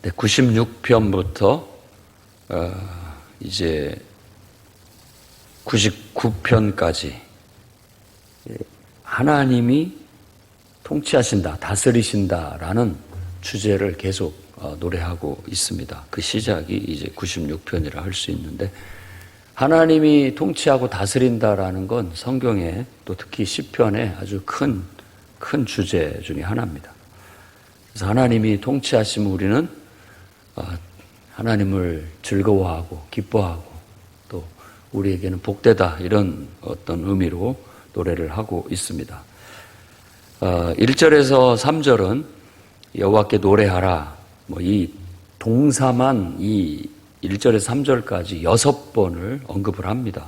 96편부터 이제 99편까지 하나님이 통치하신다, 다스리신다라는 주제를 계속 노래하고 있습니다. 그 시작이 이제 96편이라 할 수 있는데, 하나님이 통치하고 다스린다라는 건 성경에 또 특히 시편에 아주 큰 주제 중에 하나입니다. 그래서 하나님이 통치하시면 우리는 하나님을 즐거워하고 기뻐하고 또 우리에게는 복되다, 이런 어떤 의미로 노래를 하고 있습니다. 1절에서 3절은 여호와께 노래하라, 이 동사만 이 1절에서 3절까지 6번을 언급을 합니다.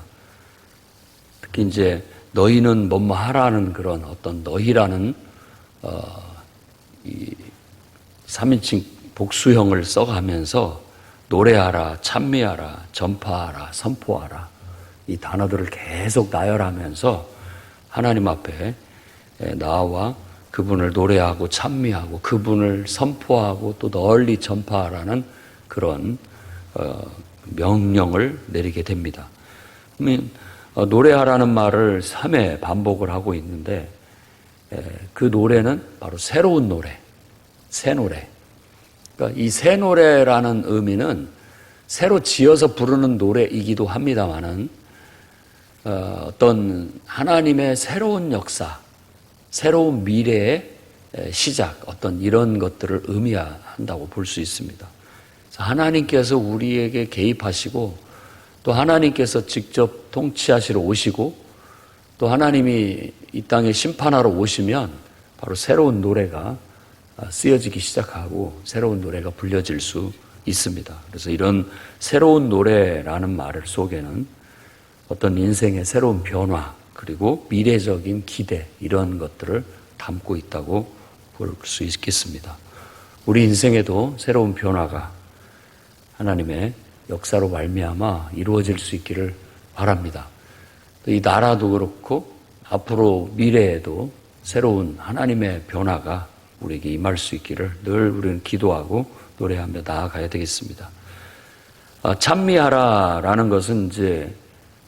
특히 이제 너희는 뭐뭐 하라는 그런 어떤 너희라는 이 3인칭 복수형을 써가면서 노래하라, 찬미하라, 전파하라, 선포하라, 이 단어들을 계속 나열하면서 하나님 앞에 나와 그분을 노래하고 찬미하고 그분을 선포하고 또 널리 전파하라는 그런 명령을 내리게 됩니다. 노래하라는 말을 3회 반복을 하고 있는데, 그 노래는 바로 새로운 노래, 새 노래. 그러니까 이 새 노래라는 의미는 새로 지어서 부르는 노래이기도 합니다만은 어떤 하나님의 새로운 역사, 새로운 미래의 시작, 어떤 이런 것들을 의미한다고 볼 수 있습니다. 하나님께서 우리에게 개입하시고 또 하나님께서 직접 통치하시러 오시고 또 하나님이 이 땅에 심판하러 오시면 바로 새로운 노래가 쓰여지기 시작하고 새로운 노래가 불려질 수 있습니다. 그래서 이런 새로운 노래라는 말 속에는 어떤 인생의 새로운 변화 그리고 미래적인 기대, 이런 것들을 담고 있다고 볼 수 있겠습니다. 우리 인생에도 새로운 변화가 하나님의 역사로 말미암아 이루어질 수 있기를 바랍니다. 이 나라도 그렇고 앞으로 미래에도 새로운 하나님의 변화가 우리에게 임할 수 있기를 늘 우리는 기도하고 노래하며 나아가야 되겠습니다. 찬미하라라는 것은 이제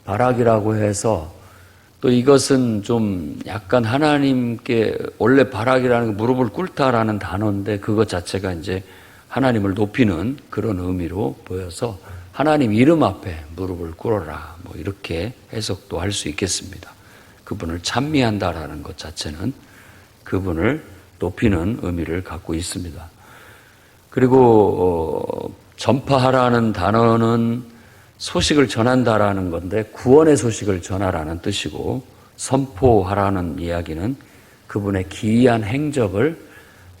바락이라고 해서, 또 이것은 좀 약간 하나님께, 원래 바락이라는 게 무릎을 꿇다라는 단어인데 그것 자체가 이제 하나님을 높이는 그런 의미로 보여서 하나님 이름 앞에 무릎을 꿇어라, 이렇게 해석도 할 수 있겠습니다. 그분을 찬미한다라는 것 자체는 그분을 높이는 의미를 갖고 있습니다. 그리고 전파하라는 단어는 소식을 전한다라는 건데 구원의 소식을 전하라는 뜻이고, 선포하라는 이야기는 그분의 기이한 행적을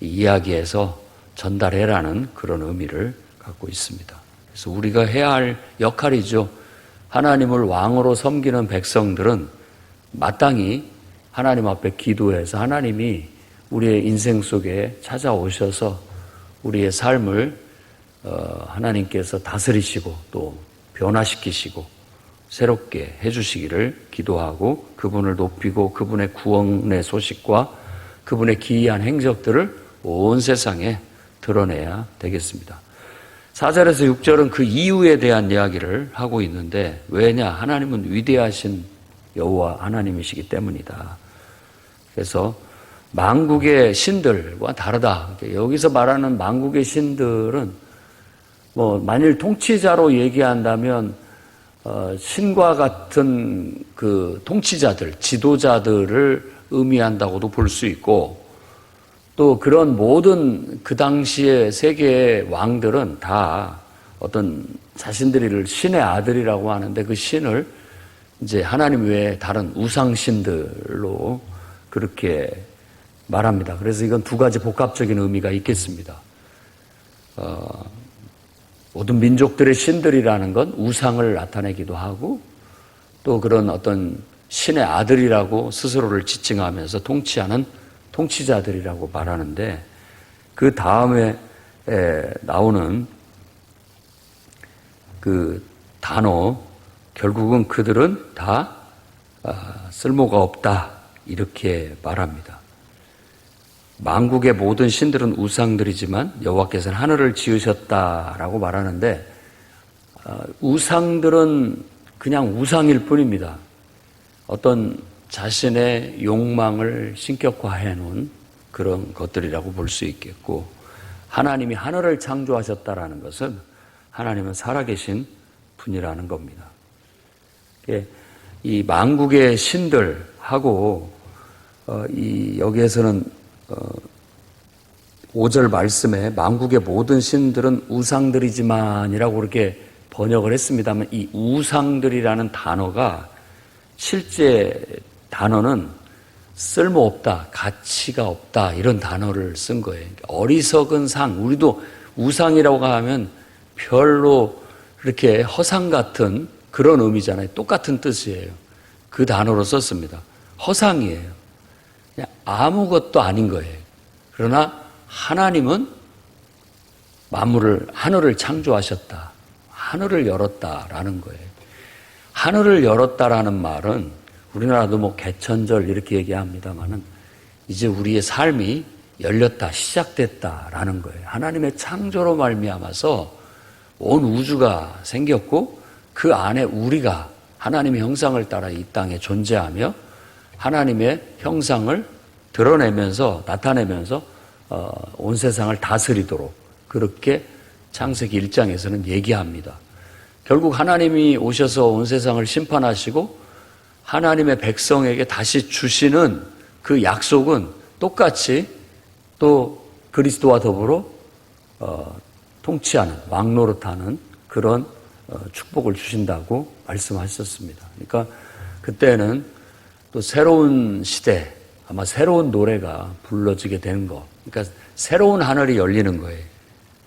이야기해서 전달해라는 그런 의미를 갖고 있습니다. 그래서 우리가 해야 할 역할이죠. 하나님을 왕으로 섬기는 백성들은 마땅히 하나님 앞에 기도해서 하나님이 우리의 인생 속에 찾아오셔서 우리의 삶을 하나님께서 다스리시고 또 변화시키시고 새롭게 해주시기를 기도하고, 그분을 높이고 그분의 구원의 소식과 그분의 기이한 행적들을 온 세상에 드러내야 되겠습니다. 4절에서 6절은 그 이유에 대한 이야기를 하고 있는데, 왜냐? 하나님은 위대하신 여호와 하나님이시기 때문이다. 그래서 만국의 신들과 다르다. 여기서 말하는 만국의 신들은 만일 통치자로 얘기한다면 신과 같은 그 통치자들, 지도자들을 의미한다고도 볼 수 있고, 또 그런 모든 그 당시의 세계의 왕들은 다 어떤 자신들을 신의 아들이라고 하는데 그 신을 이제 하나님 외에 다른 우상신들로 그렇게 말합니다. 그래서 이건 두 가지 복합적인 의미가 있겠습니다. 모든 민족들의 신들이라는 건 우상을 나타내기도 하고, 또 그런 어떤 신의 아들이라고 스스로를 지칭하면서 통치하는 통치자들이라고 말하는데, 그 다음에 나오는 그 단어, 결국은 그들은 다 쓸모가 없다, 이렇게 말합니다. 만국의 모든 신들은 우상들이지만 여호와께서는 하늘을 지으셨다라고 말하는데 우상들은 그냥 우상일 뿐입니다. 어떤 자신의 욕망을 신격화해 놓은 그런 것들이라고 볼 수 있겠고, 하나님이 하늘을 창조하셨다라는 것은 하나님은 살아계신 분이라는 겁니다. 이 만국의 신들하고 여기에서는 5절 말씀에 만국의 모든 신들은 우상들이지만이라고 그렇게 번역을 했습니다만, 이 우상들이라는 단어가 실제 단어는 쓸모없다, 가치가 없다, 이런 단어를 쓴 거예요. 어리석은 상, 우리도 우상이라고 하면 별로 그렇게 허상 같은 그런 의미잖아요. 똑같은 뜻이에요. 그 단어로 썼습니다. 허상이에요. 그냥 아무것도 아닌 거예요. 그러나 하나님은 만물을, 하늘을 창조하셨다. 하늘을 열었다라는 거예요. 하늘을 열었다라는 말은 우리나라도 뭐 개천절 이렇게 얘기합니다만은 이제 우리의 삶이 열렸다, 시작됐다라는 거예요. 하나님의 창조로 말미암아서 온 우주가 생겼고 그 안에 우리가 하나님의 형상을 따라 이 땅에 존재하며 하나님의 형상을 드러내면서 나타내면서 온 세상을 다스리도록 그렇게 창세기 1장에서는 얘기합니다. 결국 하나님이 오셔서 온 세상을 심판하시고 하나님의 백성에게 다시 주시는 그 약속은 똑같이 또 그리스도와 더불어 통치하는, 왕노릇하는 그런 축복을 주신다고 말씀하셨습니다. 그러니까 그때는 또 새로운 시대, 아마 새로운 노래가 불러지게 되는 거. 그러니까 새로운 하늘이 열리는 거예요.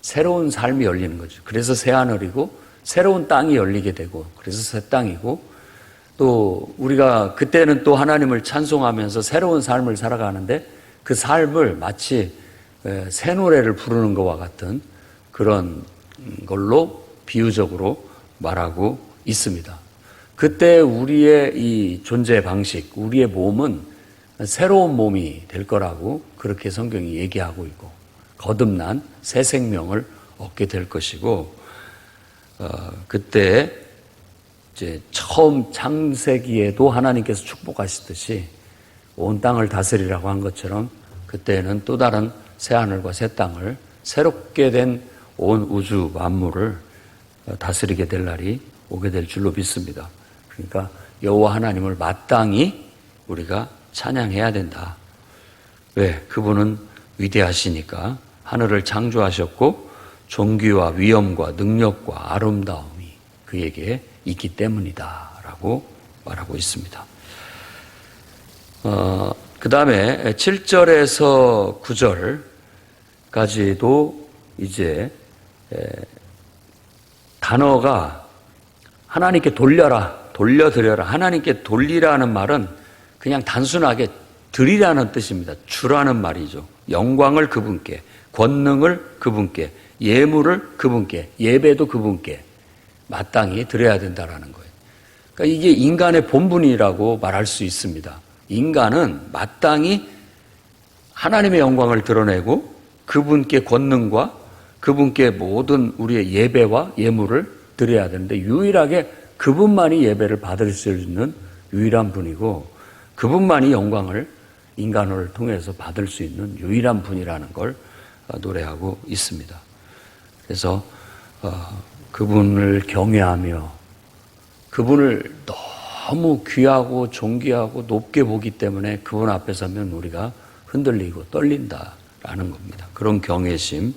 새로운 삶이 열리는 거죠. 그래서 새 하늘이고 새로운 땅이 열리게 되고 그래서 새 땅이고, 또 우리가 그때는 또 하나님을 찬송하면서 새로운 삶을 살아가는데 그 삶을 마치 새 노래를 부르는 것과 같은 그런 걸로 비유적으로 말하고 있습니다. 그때 우리의 이 존재 방식, 우리의 몸은 새로운 몸이 될 거라고 그렇게 성경이 얘기하고 있고, 거듭난 새 생명을 얻게 될 것이고, 그때 이제 처음 창세기에도 하나님께서 축복하시듯이 온 땅을 다스리라고 한 것처럼 그때는 또 다른 새 하늘과 새 땅을, 새롭게 된 온 우주 만물을 다스리게 될 날이 오게 될 줄로 믿습니다. 그러니까 여호와 하나님을 마땅히 우리가 찬양해야 된다. 왜? 그분은 위대하시니까, 하늘을 창조하셨고 존귀와 위엄과 능력과 아름다움이 그에게 있기 때문이다 라고 말하고 있습니다. 그 다음에 7절에서 9절까지도 이제 단어가 하나님께 돌려라, 돌려드려라. 하나님께 돌리라는 말은 그냥 단순하게 드리라는 뜻입니다. 주라는 말이죠. 영광을 그분께, 권능을 그분께, 예물을 그분께, 예배도 그분께 마땅히 드려야 된다라는 거예요. 그러니까 이게 인간의 본분이라고 말할 수 있습니다. 인간은 마땅히 하나님의 영광을 드러내고 그분께 권능과 그분께 모든 우리의 예배와 예물을 드려야 되는데, 유일하게 그분만이 예배를 받을 수 있는 유일한 분이고 그분만이 영광을 인간을 통해서 받을 수 있는 유일한 분이라는 걸 노래하고 있습니다. 그래서 그분을 경외하며 그분을 너무 귀하고 존귀하고 높게 보기 때문에 그분 앞에 서면 우리가 흔들리고 떨린다라는 겁니다. 그런 경외심,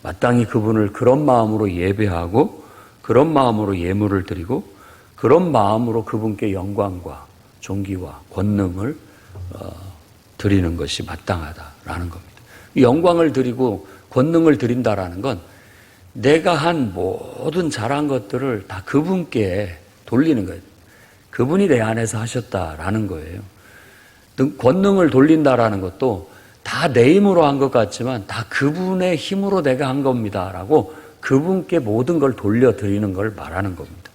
마땅히 그분을 그런 마음으로 예배하고 그런 마음으로 예물을 드리고 그런 마음으로 그분께 영광과 존귀와 권능을 드리는 것이 마땅하다라는 겁니다. 영광을 드리고 권능을 드린다라는 건 내가 한 모든 잘한 것들을 다 그분께 돌리는 거예요. 그분이 내 안에서 하셨다라는 거예요. 권능을 돌린다라는 것도 다 내 힘으로 한 것 같지만 다 그분의 힘으로 내가 한 겁니다라고 그분께 모든 걸 돌려드리는 걸 말하는 겁니다.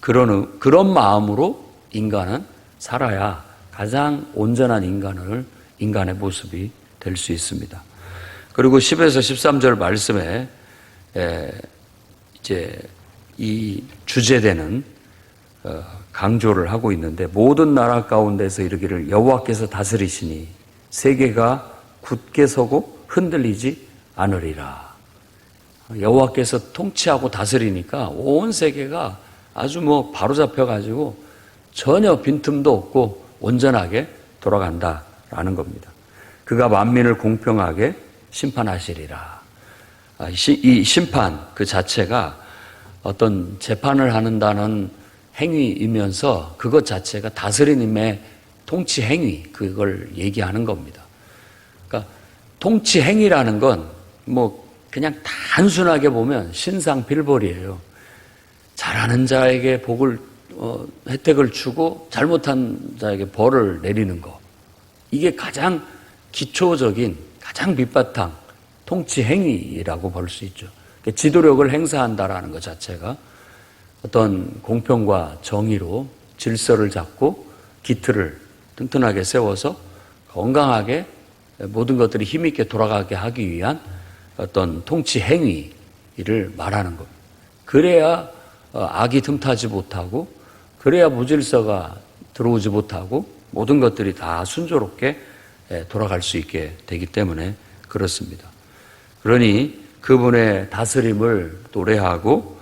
그런 마음으로 인간은 살아야 가장 온전한 인간의 모습이 될 수 있습니다. 그리고 10에서 13절 말씀에 이제 이 주제되는 강조를 하고 있는데, 모든 나라 가운데서 이르기를 여호와께서 다스리시니 세계가 굳게 서고 흔들리지 않으리라. 여호와께서 통치하고 다스리니까 온 세계가 아주 바로잡혀 가지고 전혀 빈틈도 없고 온전하게 돌아간다라는 겁니다. 그가 만민을 공평하게 심판하시리라. 이 심판 그 자체가 어떤 재판을 한다는 행위이면서 그것 자체가 다스리님의 통치 행위, 그걸 얘기하는 겁니다. 그러니까 통치 행위라는 건 그냥 단순하게 보면 신상필벌이에요. 잘하는 자에게 혜택을 주고 잘못한 자에게 벌을 내리는 거. 이게 가장 기초적인, 가장 밑바탕 통치 행위라고 볼 수 있죠. 지도력을 행사한다라는 것 자체가 어떤 공평과 정의로 질서를 잡고 기틀을 튼튼하게 세워서 건강하게 모든 것들이 힘있게 돌아가게 하기 위한 어떤 통치 행위를 말하는 겁니다. 그래야 악이 틈타지 못하고, 그래야 무질서가 들어오지 못하고 모든 것들이 다 순조롭게 돌아갈 수 있게 되기 때문에 그렇습니다. 그러니 그분의 다스림을 노래하고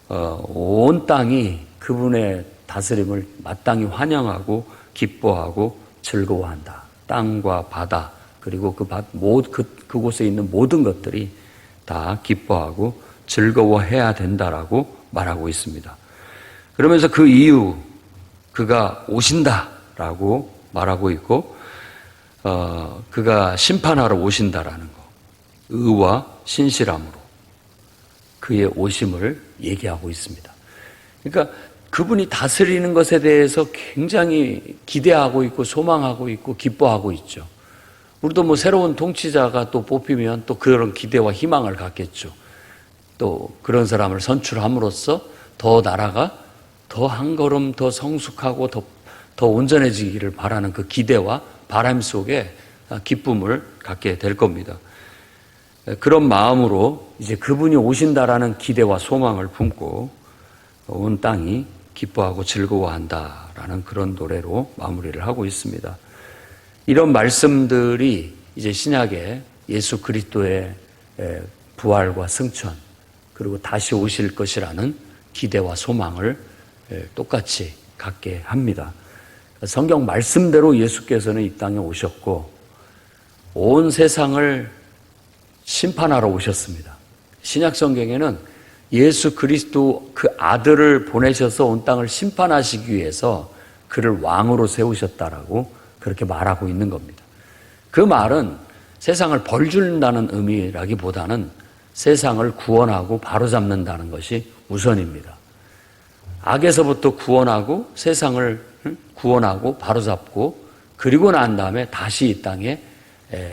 온 땅이 그분의 다스림을 마땅히 환영하고 기뻐하고 즐거워한다. 땅과 바다 그리고 그곳에 있는 모든 것들이 다 기뻐하고 즐거워해야 된다라고 말하고 있습니다. 그러면서 그 이유, 그가 오신다라고 말하고 있고, 그가 심판하러 오신다라는 거, 의와 신실함으로 그의 오심을 얘기하고 있습니다. 그러니까 그분이 다스리는 것에 대해서 굉장히 기대하고 있고 소망하고 있고 기뻐하고 있죠. 우리도 새로운 통치자가 또 뽑히면 또 그런 기대와 희망을 갖겠죠. 또 그런 사람을 선출함으로써 더 나라가 더 한 걸음 더 성숙하고 더 온전해지기를 바라는 그 기대와 바람 속에 기쁨을 갖게 될 겁니다. 그런 마음으로 이제 그분이 오신다라는 기대와 소망을 품고 온 땅이 기뻐하고 즐거워한다라는 그런 노래로 마무리를 하고 있습니다. 이런 말씀들이 이제 신약에 예수 그리스도의 부활과 승천 그리고 다시 오실 것이라는 기대와 소망을 똑같이 갖게 합니다. 성경 말씀대로 예수께서는 이 땅에 오셨고 온 세상을 심판하러 오셨습니다. 신약 성경에는 예수 그리스도 그 아들을 보내셔서 온 땅을 심판하시기 위해서 그를 왕으로 세우셨다라고 그렇게 말하고 있는 겁니다. 그 말은 세상을 벌 준다는 의미라기보다는 세상을 구원하고 바로잡는다는 것이 우선입니다. 악에서부터 구원하고 세상을 구원하고 바로잡고 그리고 난 다음에 다시 이 땅에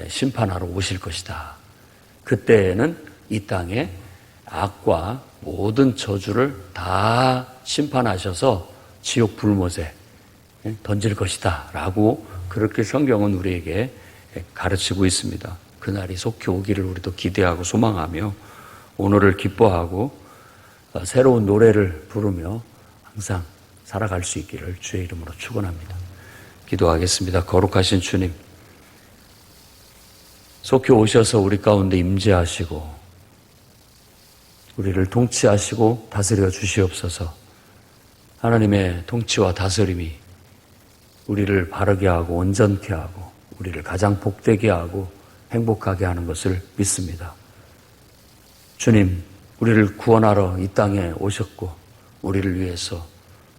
심판하러 오실 것이다. 그때에는 이 땅에 악과 모든 저주를 다 심판하셔서 지옥 불못에 던질 것이다 라고 그렇게 성경은 우리에게 가르치고 있습니다. 그날이 속히 오기를 우리도 기대하고 소망하며 오늘을 기뻐하고 새로운 노래를 부르며 항상 살아갈 수 있기를 주의 이름으로 축원합니다. 기도하겠습니다. 거룩하신 주님, 속히 오셔서 우리 가운데 임재하시고 우리를 통치하시고 다스려 주시옵소서. 하나님의 통치와 다스림이 우리를 바르게 하고 온전케 하고 우리를 가장 복되게 하고 행복하게 하는 것을 믿습니다. 주님, 우리를 구원하러 이 땅에 오셨고 우리를 위해서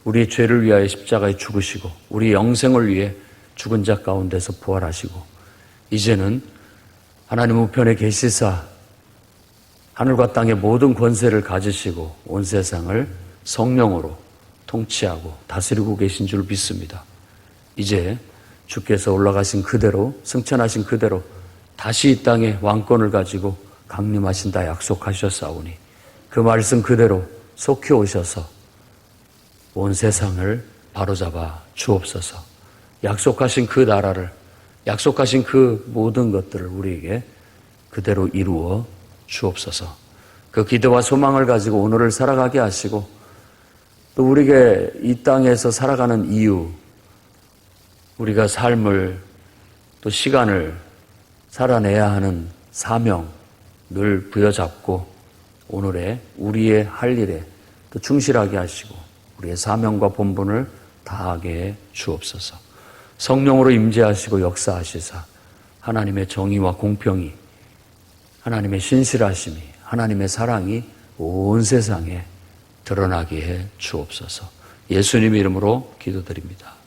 우리의 죄를 위하여 십자가에 죽으시고 우리 영생을 위해 죽은 자 가운데서 부활하시고 이제는 하나님 우편에 계시사 하늘과 땅의 모든 권세를 가지시고 온 세상을 성령으로 통치하고 다스리고 계신 줄 믿습니다. 이제 주께서 올라가신 그대로 승천하신 그대로 다시 이 땅에 왕권을 가지고 강림하신다 약속하셨사오니 그 말씀 그대로 속히 오셔서 온 세상을 바로잡아 주옵소서. 약속하신 그 나라를 약속하신 그 모든 것들을 우리에게 그대로 이루어 주옵소서. 그 기대와 소망을 가지고 오늘을 살아가게 하시고 또 우리에게 이 땅에서 살아가는 이유, 우리가 삶을 또 시간을 살아내야 하는 사명 늘 부여잡고 오늘의 우리의 할 일에 또 충실하게 하시고 우리의 사명과 본분을 다하게 해 주옵소서. 성령으로 임재하시고 역사하시사 하나님의 정의와 공평이, 하나님의 신실하심이, 하나님의 사랑이 온 세상에 드러나게 해 주옵소서. 예수님 이름으로 기도드립니다.